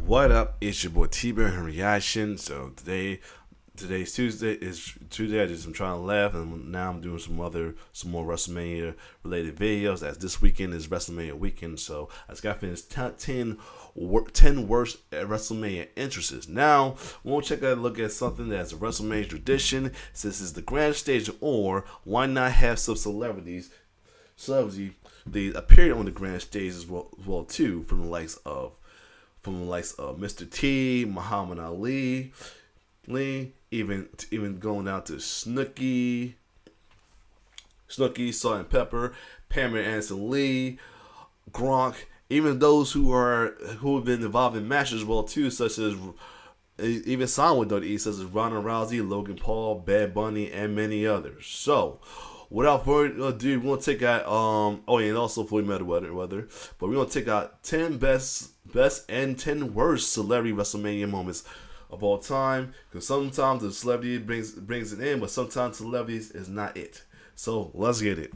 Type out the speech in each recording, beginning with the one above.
What up? It's your boy T-Bear Reaction. So today's Tuesday. I'm trying to laugh, and now I'm doing some more WrestleMania related videos. As this weekend is WrestleMania weekend, so I just got to finish 10 worst WrestleMania entrances. Now we'll check out a look at something that's a WrestleMania tradition. Since it's the grand stage, or why not have some celebrity they appeared on the grand stage as well too, from the likes of Mr. T, Muhammad Ali, even going down to Snooki, Salt and Pepper, Pamela Anderson Lee, Gronk, even those who have been involved in matches well too, such as even signed with WWE, such as Ronda Rousey, Logan Paul, Bad Bunny, and many others. So, without further ado, we're gonna take out and also Floyd Mayweather, but we're gonna take out 10 best and 10 worst celebrity WrestleMania moments of all time. Because sometimes the celebrity brings it in, but sometimes celebrities is not it. So let's get it.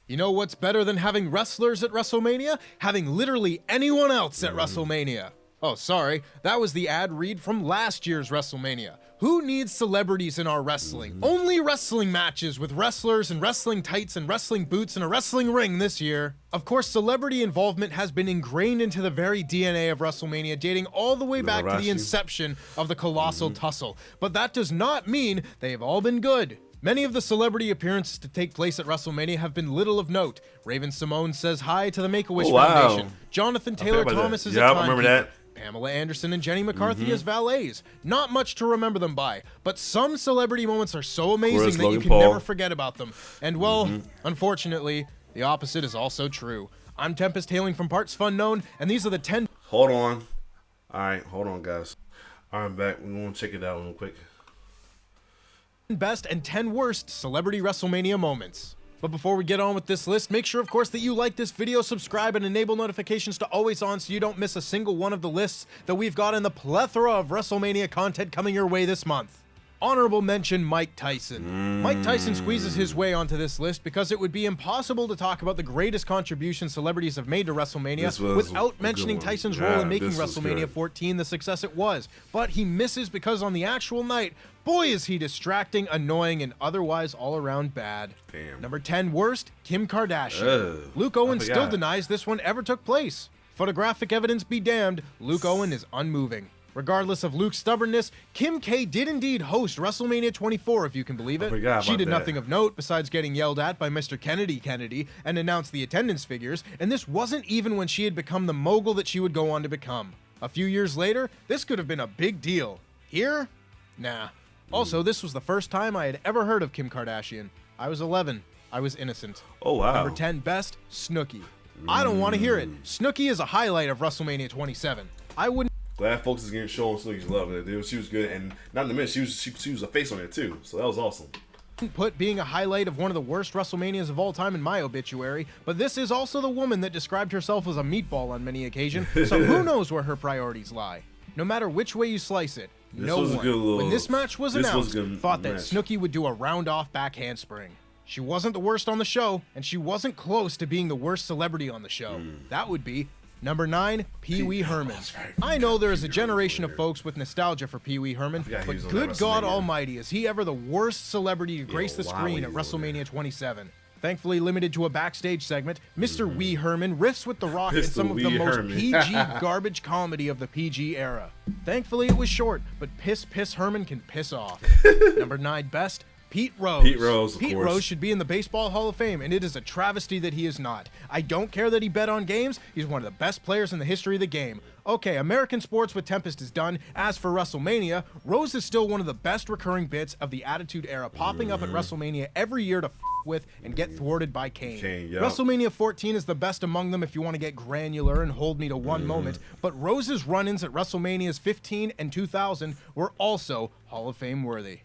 You know what's better than having wrestlers at WrestleMania? Having literally anyone else at WrestleMania. Oh, sorry, that was the ad read from last year's WrestleMania. Who needs celebrities in our wrestling? Only wrestling matches with wrestlers and wrestling tights and wrestling boots and a wrestling ring this year. Of course, celebrity involvement has been ingrained into the very DNA of WrestleMania, dating all the way back to the inception of the Colossal Tussle. But that does not mean they have all been good. Many of the celebrity appearances to take place at WrestleMania have been little of note. Raven Simone says hi to the Make-A-Wish Foundation. Jonathan Taylor Thomas is a timekeeper. Remember that. Pamela Anderson and Jenny McCarthy as valets. Not much to remember them by, but some celebrity moments are so amazing that you can never forget about them. And well, unfortunately, the opposite is also true. I'm Tempest, hailing from partsFUNknown, and these are the 10... Hold on. Alright, hold on, guys. I'm back. We're going to check it out real quick. Best and 10 worst celebrity WrestleMania moments. But before we get on with this list, make sure, of course, that you like this video, subscribe, and enable notifications to always on so you don't miss a single one of the lists that we've got in the plethora of WrestleMania content coming your way this month. Honorable mention, Mike Tyson. Mike Tyson squeezes his way onto this list because it would be impossible to talk about the greatest contributions celebrities have made to WrestleMania without mentioning Tyson's role in making WrestleMania 14 the success it was. But he misses because on the actual night, boy is he distracting, annoying, and otherwise all-around bad. Damn. Number 10 worst, Kim Kardashian. Luke Owen still denies this one ever took place. Photographic evidence be damned, Luke Owen is unmoving. Regardless of Luke's stubbornness, Kim K did indeed host WrestleMania 24, if you can believe it. She did nothing of note besides getting yelled at by Mr. Kennedy and announced the attendance figures, and this wasn't even when she had become the mogul that she would go on to become. A few years later, this could have been a big deal. Here? Nah. Also, this was the first time I had ever heard of Kim Kardashian. I was 11. I was innocent. Oh, wow. Number 10 best, Snooki. I don't want to hear it. Snooki is a highlight of WrestleMania 27. I wouldn't. Glad folks is getting shown Snooki's love. She was good, and not to mention she was a face on it too, so that was awesome. Put being a highlight of one of the worst WrestleManias of all time in my obituary, but this is also the woman that described herself as a meatball on many occasions, so who knows where her priorities lie. No matter which way you slice it, no one, when this match was announced, thought that Snooki would do a round-off back handspring. She wasn't the worst on the show, and she wasn't close to being the worst celebrity on the show. That would be Number 9, Pee Wee Herman. I know there is a generation of folks with nostalgia for Pee Wee Herman, but good God almighty, is he ever the worst celebrity to grace the screen at WrestleMania 27. Thankfully limited to a backstage segment, Mr. Wee Herman riffs with The Rock in some of the most PG garbage comedy of the PG era. Thankfully it was short, but Piss Herman can piss off. Number 9 best, Pete Rose. Pete Rose should be in the Baseball Hall of Fame, and it is a travesty that he is not. I don't care that he bet on games. He's one of the best players in the history of the game. Okay, American sports with Tempest is done. As for WrestleMania, Rose is still one of the best recurring bits of the Attitude Era, popping up at WrestleMania every year to with and get thwarted by Kane. WrestleMania 14 is the best among them if you want to get granular and hold me to one moment, but Rose's run-ins at WrestleManias 15 and 2000 were also Hall of Fame worthy.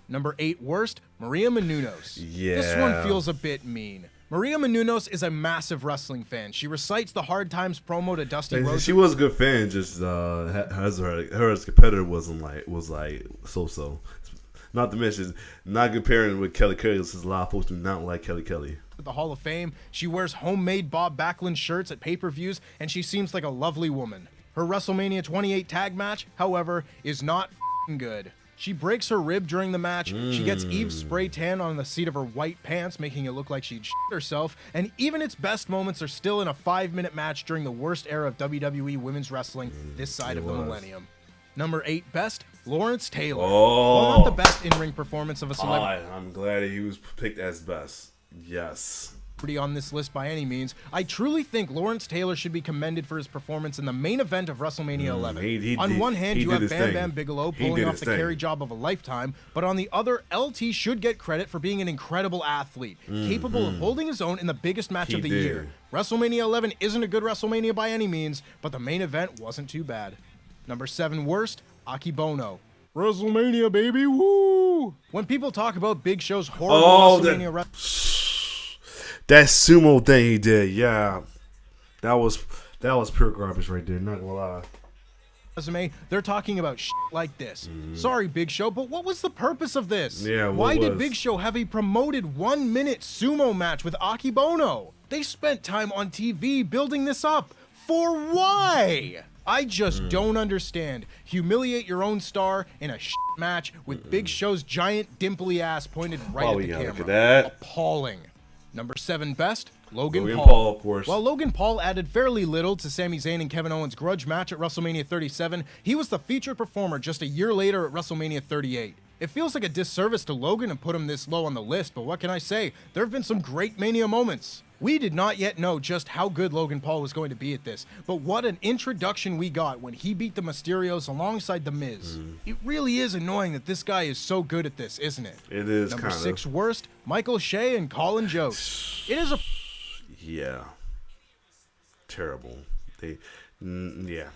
Number 8 worst, Maria Menounos. This one feels a bit mean. Maria Menounos is a massive wrestling fan. She recites the Hard Times promo to Dusty Rhodes. She was a good fan, just her as competitor was like so. Not to mention, not comparing with Kelly Kelly, since a lot of folks do not like Kelly Kelly. At the Hall of Fame, she wears homemade Bob Backlund shirts at pay-per-views, and she seems like a lovely woman. Her WrestleMania 28 tag match, however, is not good. She breaks her rib during the match, she gets Eve's spray tan on the seat of her white pants, making it look like she'd shit herself, and even its best moments are still in a 5-minute match during the worst era of WWE women's wrestling this side of the millennium. Number 8 best, Lawrence Taylor. While not the best in-ring performance of a celebrity, I'm glad he was picked as best. Yes. On this list by any means, I truly think Lawrence Taylor should be commended for his perforance in the main event of WrestleMania 11. On one hand, you have Bam Bam Bigelow pulling off the carry job of a lifetime, but on the other, LT should get credit for being an incredible athlete, capable of holding his own in the biggest match of the year. WrestleMania 11 isn't a good WrestleMania by any means, but the main event wasn't too bad. Number 7 worst, Akibono. WrestleMania, baby, woo! When people talk about Big Show's horrible WrestleMania that sumo thing he did, yeah, that was pure garbage right there. Not gonna lie. Resume, they're talking about shit like this. Sorry, Big Show, but what was the purpose of this? Yeah, why did Big Show have a promoted 1-minute sumo match with Akibono? They spent time on TV building this up. For why? I just don't understand. Humiliate your own star in a shit match with Big Show's giant dimply ass pointed right at the camera. Look at that. Appalling. Number 7 best, Logan Paul, of course. While Logan Paul added fairly little to Sami Zayn and Kevin Owens' grudge match at WrestleMania 37, he was the featured performer just a year later at WrestleMania 38. It feels like a disservice to Logan to put him this low on the list, but what can I say? There have been some great Mania moments. We did not yet know just how good Logan Paul was going to be at this, but what an introduction we got when he beat the Mysterios alongside The Miz. It really is annoying that this guy is so good at this, isn't it? It is. Number 6 worst, Michael Shea and Colin Jost. It is a... Yeah. Terrible. Yeah.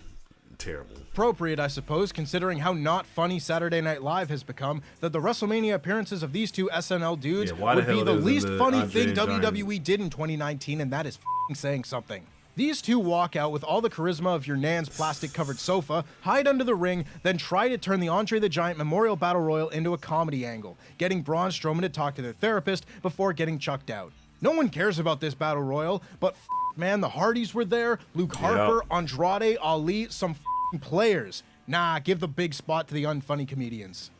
Terrible. Appropriate, I suppose, considering how not funny Saturday Night Live has become, that the WrestleMania appearances of these two SNL dudes would be the least funny thing WWE did in 2019, and that is f***ing saying something. These two walk out with all the charisma of your nan's plastic-covered sofa, hide under the ring, then try to turn the Andre the Giant Memorial Battle Royal into a comedy angle, getting Braun Strowman to talk to their therapist before getting chucked out. No one cares about this Battle Royal, but man, the Hardys were there, Luke Harper, Andrade, Ali, some players. Nah, give the big spot to the unfunny comedians.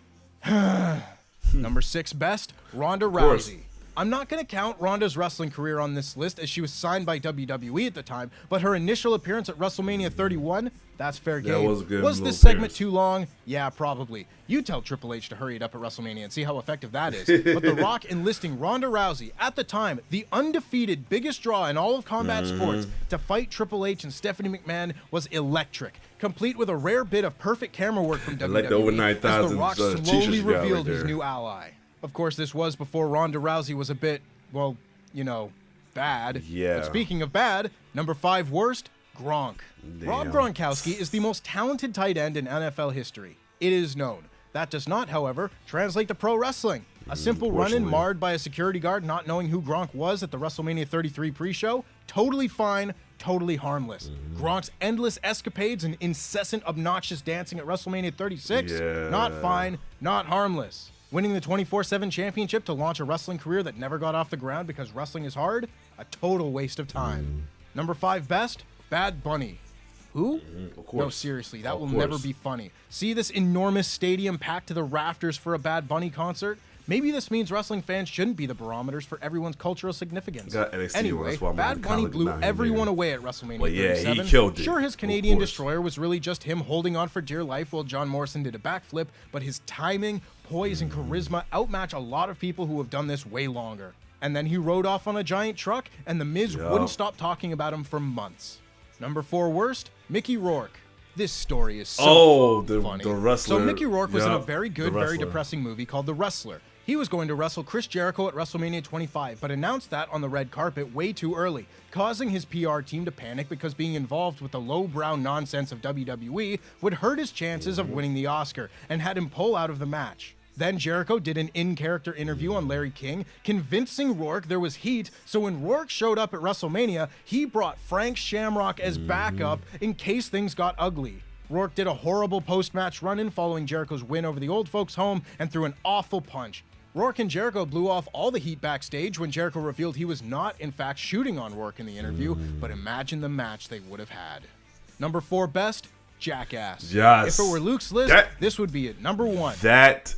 Number 6 best, Ronda Rousey. I'm not going to count Ronda's wrestling career on this list as she was signed by WWE at the time, but her initial appearance at WrestleMania 31, that's fair game. That was good. Was this segment too long? Yeah, probably. You tell Triple H to hurry it up at WrestleMania and see how effective that is. But The Rock enlisting Ronda Rousey, at the time, the undefeated biggest draw in all of combat sports, to fight Triple H and Stephanie McMahon was electric, complete with a rare bit of perfect camera work from WWE, like the over 9,000 as The Rock slowly revealed his new ally. Of course, this was before Ronda Rousey was a bit, well, you know, bad. Yeah. But speaking of bad, number 5 worst, Gronk. Damn. Rob Gronkowski is the most talented tight end in NFL history. It is known. That does not, however, translate to pro wrestling. A simple run-in marred by a security guard not knowing who Gronk was at the WrestleMania 33 pre-show, totally fine, totally harmless. Gronk's endless escapades and incessant obnoxious dancing at WrestleMania 36, not fine, not harmless. Winning the 24/7 championship to launch a wrestling career that never got off the ground because wrestling is hard? A total waste of time. Number 5 best, Bad Bunny. Who? Of course. No, seriously, that will never be funny. See this enormous stadium packed to the rafters for a Bad Bunny concert? Maybe this means wrestling fans shouldn't be the barometers for everyone's cultural significance. Anyway, Bad Bunny blew everyone away at WrestleMania 37. He killed it. Sure, his Canadian Destroyer was really just him holding on for dear life while John Morrison did a backflip, but his timing, poise, and charisma outmatch a lot of people who have done this way longer. And then he rode off on a giant truck, and The Miz wouldn't stop talking about him for months. Number 4 worst, Mickey Rourke. This story is so funny. The wrestler. So Mickey Rourke was in a very good, very depressing movie called The Wrestler. He was going to wrestle Chris Jericho at WrestleMania 25, but announced that on the red carpet way too early, causing his PR team to panic because being involved with the lowbrow nonsense of WWE would hurt his chances of winning the Oscar, and had him pull out of the match. Then Jericho did an in-character interview on Larry King, convincing Rourke there was heat, so when Rourke showed up at WrestleMania, he brought Frank Shamrock as backup in case things got ugly. Rourke did a horrible post-match run-in following Jericho's win over the old folks home and threw an awful punch. Rourke and Jericho blew off all the heat backstage when Jericho revealed he was not, in fact, shooting on Rourke in the interview, but imagine the match they would have had. Number 4 best, Jackass. Yes. If it were Luke's list, this would be at number 1. That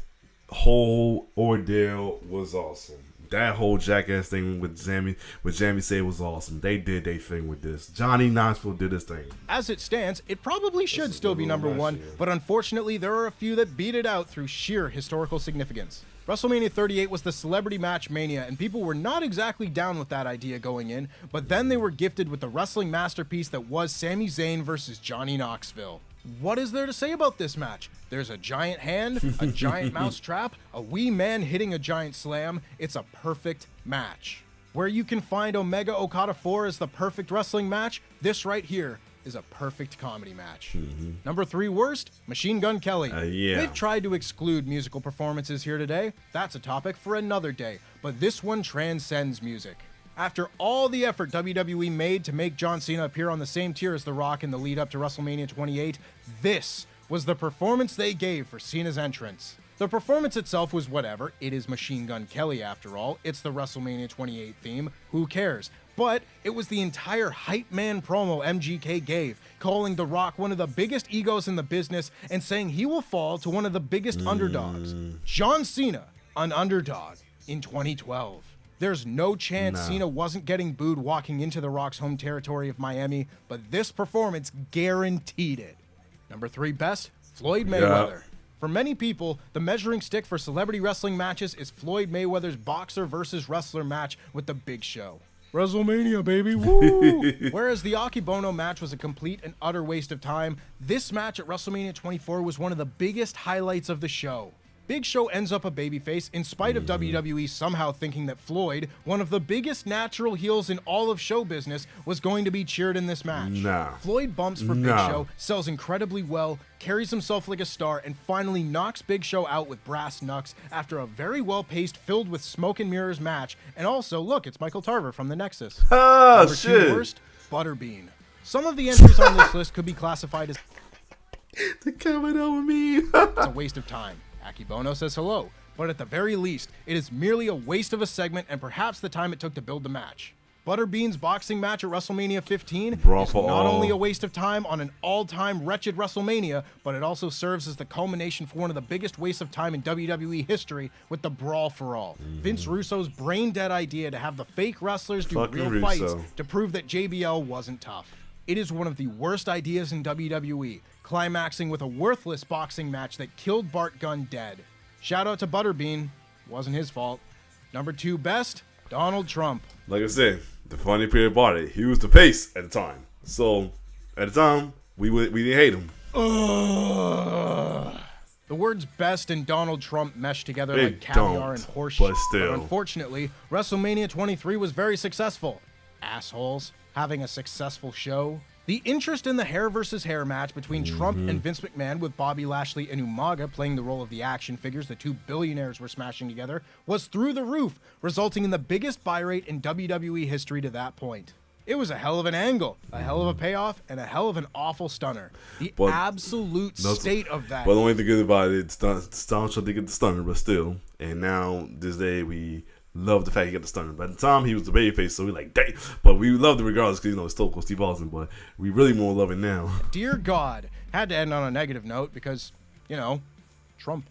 whole ordeal was awesome. That whole Jackass thing with Jamie said was awesome. They did their thing with this. Johnny Knoxville did his thing. As it stands, it probably should still be number 1, but unfortunately there are a few that beat it out through sheer historical significance. WrestleMania 38 was the celebrity match mania, and people were not exactly down with that idea going in, but then they were gifted with the wrestling masterpiece that was Sami Zayn versus Johnny Knoxville. What is there to say about this match? There's a giant hand, a giant mouse trap, a wee man hitting a giant slam. It's a perfect match. Where you can find Omega Okada 4 as the perfect wrestling match, this right here is a perfect comedy match. Number 3 worst, Machine Gun Kelly. They've tried to exclude musical performances here today. That's a topic for another day, but this one transcends music. After all the effort WWE made to make John Cena appear on the same tier as The Rock in the lead up to WrestleMania 28, this was the performance they gave for Cena's entrance. The performance itself was whatever. It is Machine Gun Kelly after all. It's the WrestleMania 28 theme. Who cares? But it was the entire hype man promo MGK gave, calling The Rock one of the biggest egos in the business and saying he will fall to one of the biggest underdogs. John Cena, an underdog in 2012. There's no chance Cena wasn't getting booed walking into The Rock's home territory of Miami, but this performance guaranteed it. Number 3 best, Floyd Mayweather. For many people, the measuring stick for celebrity wrestling matches is Floyd Mayweather's boxer versus wrestler match with The Big Show. WrestleMania, baby, woo! Whereas the Akibono match was a complete and utter waste of time, this match at WrestleMania 24 was one of the biggest highlights of the show. Big Show ends up a babyface in spite of WWE somehow thinking that Floyd, one of the biggest natural heels in all of show business, was going to be cheered in this match. Floyd bumps for Big Show, sells incredibly well, carries himself like a star, and finally knocks Big Show out with brass knucks after a very well-paced, filled with smoke and mirrors match. And also, look, it's Michael Tarver from the Nexus. Number 2 worst, Butterbean. Some of the entries on this list could be classified as They're coming over me. it's a waste of time. Akibono says hello, but at the very least, it is merely a waste of a segment and perhaps the time it took to build the match. Butterbean's boxing match at WrestleMania 15 is not only a waste of time on an all-time wretched WrestleMania, but it also serves as the culmination for one of the biggest wastes of time in WWE history with the Brawl for All. Vince Russo's brain-dead idea to have the fake wrestlers do real fights to prove that JBL wasn't tough. It is one of the worst ideas in WWE, climaxing with a worthless boxing match that killed Bart Gunn dead. Shout out to Butterbean. Wasn't his fault. Number 2 best, Donald Trump. Like I said, the funny part about it, he was the face at the time. So, at the time, we didn't hate him. The words best and Donald Trump mesh together like caviar and horseshit. But still. But unfortunately, WrestleMania 23 was very successful. Assholes. Having a successful show. The interest in the hair versus hair match between Trump and Vince McMahon, with Bobby Lashley and Umaga playing the role of the action figures the two billionaires were smashing together, was through the roof, resulting in the biggest buy rate in WWE history to that point. It was a hell of an angle, a hell of a payoff, and a hell of an awful stunner. The absolute state of that. But the only thing good about it, Donald Trump did get the stunner, but still. And now, this day, we love the fact he got the stunner. But at the time, he was the babyface, so we like, dang. But we loved it regardless because, it's Stone Cold Steve Austin. But we really more love it now. Dear God. Had to end on a negative note because, Trump.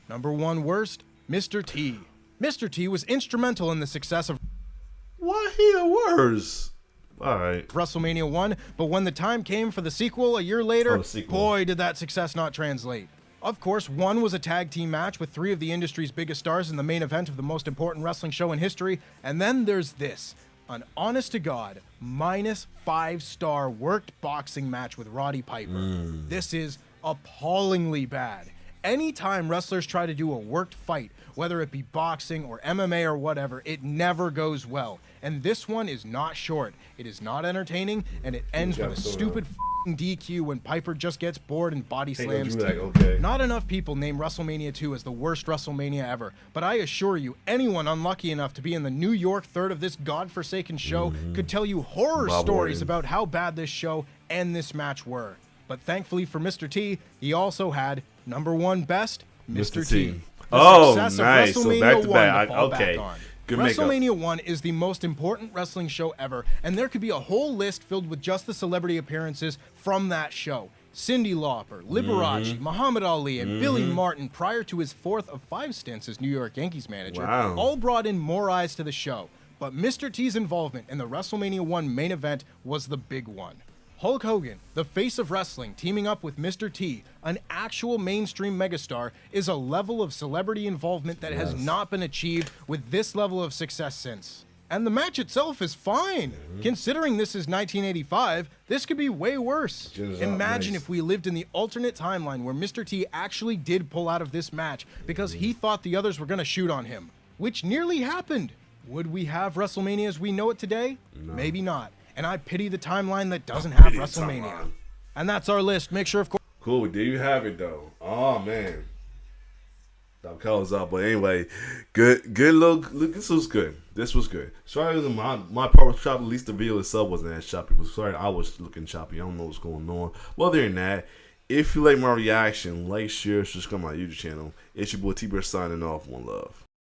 Number 1 worst, Mr. T. Mr. T was instrumental in the success of Why he the worst? All right. WrestleMania 1, but when the time came for the sequel a year later, boy, did that success not translate. Of course, 1 was a tag team match with 3 of the industry's biggest stars in the main event of the most important wrestling show in history, and then there's this, an honest-to-God, minus 5-star worked boxing match with Roddy Piper. This is appallingly bad. Anytime wrestlers try to do a worked fight, whether it be boxing or MMA or whatever, it never goes well. And this one is not short, it is not entertaining, and it ends with a stupid DQ when Piper just gets bored and body slams. Not enough people name WrestleMania 2 as the worst WrestleMania ever, but I assure you, anyone unlucky enough to be in the New York third of this godforsaken show could tell you horror stories about how bad this show and this match were. But thankfully for Mr. T, he also had number 1 best, Mr. T. Oh, nice. So back to back. Okay. Good makeup. WrestleMania 1 is the most important wrestling show ever, and there could be a whole list filled with just the celebrity appearances from that show. Cyndi Lauper, Liberace, Muhammad Ali, and Billy Martin, prior to his 4th of 5 stints as New York Yankees manager, all brought in more eyes to the show. But Mr. T's involvement in the WrestleMania 1 main event was the big one. Hulk Hogan, the face of wrestling, teaming up with Mr. T, an actual mainstream megastar, is a level of celebrity involvement that has not been achieved with this level of success since. And the match itself is fine. Considering this is 1985, this could be way worse. Imagine if we lived in the alternate timeline where Mr. T actually did pull out of this match because he thought the others were going to shoot on him, which nearly happened. Would we have WrestleMania as we know it today? No. Maybe not. And I pity the timeline that doesn't have WrestleMania. And that's our list. Make sure, of course. Cool. There you have it, though. Oh, man. That colors up. But anyway, good look. This was good. This was good. Sorry, my part was choppy. At least the video itself wasn't as choppy. But sorry, I was looking choppy. I don't know what's going on. Well, other than that, if you like my reaction, like, share, subscribe to my YouTube channel. It's your boy T-Bear signing off. One love.